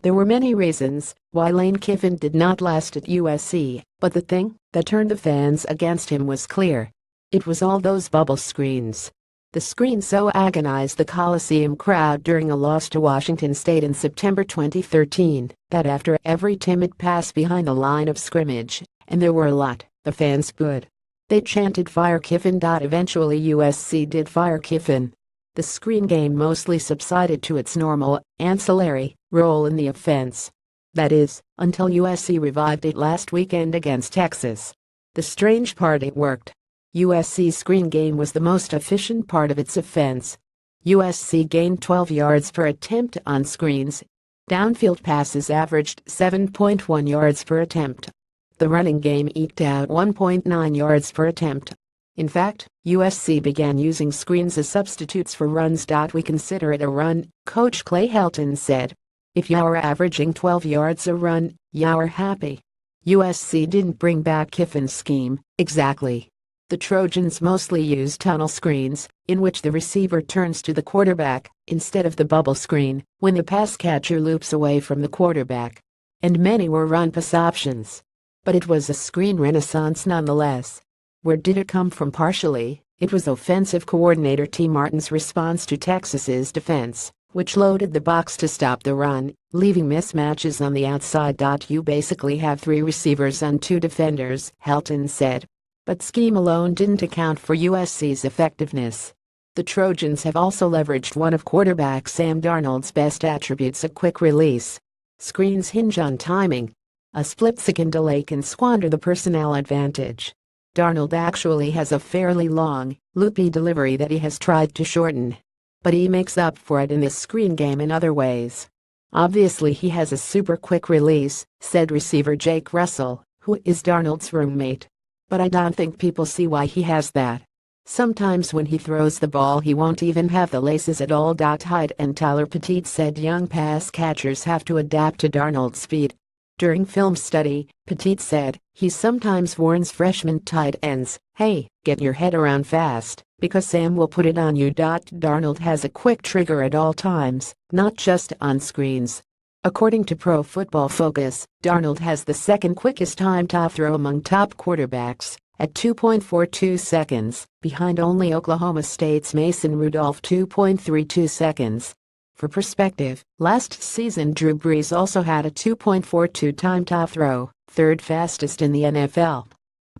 There were many reasons why Lane Kiffin did not last at USC, but the thing that turned the fans against him was clear. It was all those bubble screens. The screen so agonized the Coliseum crowd during a loss to Washington State in September 2013 that after every timid pass behind the line of scrimmage, and there were a lot, the fans booed. They chanted "Fire Kiffin." Eventually USC did fire Kiffin. The screen game mostly subsided to its normal, ancillary role in the offense. That is, until USC revived it last weekend against Texas. The strange part, it worked. USC's screen game was the most efficient part of its offense. USC gained 12 yards per attempt on screens. Downfield passes averaged 7.1 yards per attempt. The running game eked out 1.9 yards per attempt. In fact, USC began using screens as substitutes for runs. We consider it a run, Coach Clay Helton said. If you're averaging 12 yards a run, you're happy. USC didn't bring back Kiffin's scheme, exactly. The Trojans mostly use tunnel screens, in which the receiver turns to the quarterback, instead of the bubble screen, when the pass catcher loops away from the quarterback. And many were run-pass options. But it was a screen renaissance nonetheless. Where did it come from? Partially, it was offensive coordinator T. Martin's response to Texas's defense, which loaded the box to stop the run, leaving mismatches on the outside. You basically have 3 receivers and 2 defenders, Helton said. But scheme alone didn't account for USC's effectiveness. The Trojans have also leveraged one of quarterback Sam Darnold's best attributes, a quick release. Screens hinge on timing. A split-second delay can squander the personnel advantage. Darnold actually has a fairly long, loopy delivery that he has tried to shorten. But he makes up for it in this screen game in other ways. Obviously he has a super quick release, said receiver Jake Russell, who is Darnold's roommate. But I don't think people see why he has that. Sometimes when he throws the ball he won't even have the laces at all. Hyde and Tyler Petit said young pass catchers have to adapt to Darnold's speed. During film study, Petit said, he sometimes warns freshman tight ends, hey, get your head around fast, because Sam will put it on you. Darnold has a quick trigger at all times, not just on screens. According to Pro Football Focus, Darnold has the second quickest time to throw among top quarterbacks, at 2.42 seconds, behind only Oklahoma State's Mason Rudolph 2.32 seconds. For perspective, last season Drew Brees also had a 2.42 time to throw, third fastest in the NFL.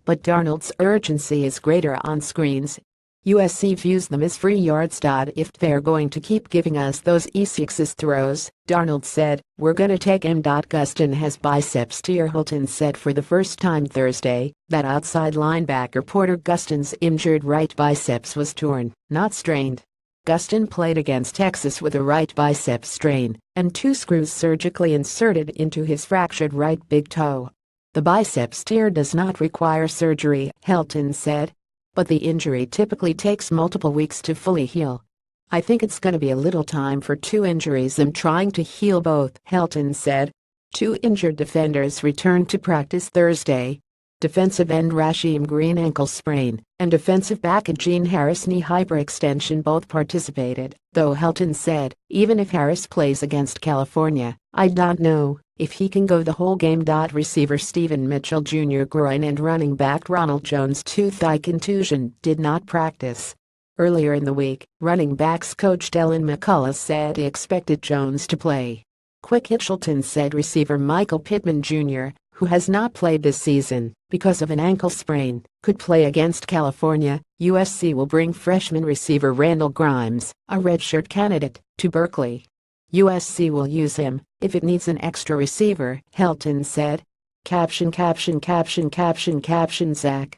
But Darnold's urgency is greater on screens. USC views them as free yards. If they're going to keep giving us those easy throws, Darnold said, we're gonna take him. Gustin has biceps tear. Helton said for the first time Thursday that outside linebacker Porter Gustin's injured right biceps was torn, not strained. Gustin played against Texas with a right bicep strain and 2 screws surgically inserted into his fractured right big toe. The biceps tear does not require surgery, Helton said. But the injury typically takes multiple weeks to fully heal. I think it's going to be a little time for 2 injuries. I'm trying to heal both, Helton said. 2 injured defenders returned to practice Thursday. Defensive end Rasheem Green ankle sprain and defensive back Gene Harris knee hyperextension both participated, though Helton said, even if Harris plays against California, I don't know if he can go the whole game. Receiver Stephen Mitchell Jr. groin and running back Ronald Jones' 2 thigh contusion did not practice. Earlier in the week, running backs coach Dylan McCullough said he expected Jones to play. Quick Hitchelton said receiver Michael Pittman Jr., who has not played this season because of an ankle sprain, could play against California. USC will bring freshman receiver Randall Grimes, a redshirt candidate, to Berkeley. USC will use him if it needs an extra receiver, Helton said. Caption Zach.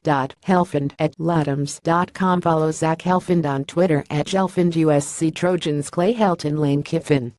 Helfand at latums.com. Follow Zach Helfand on Twitter at USC Trojans. Clay Helton, Lane Kiffin.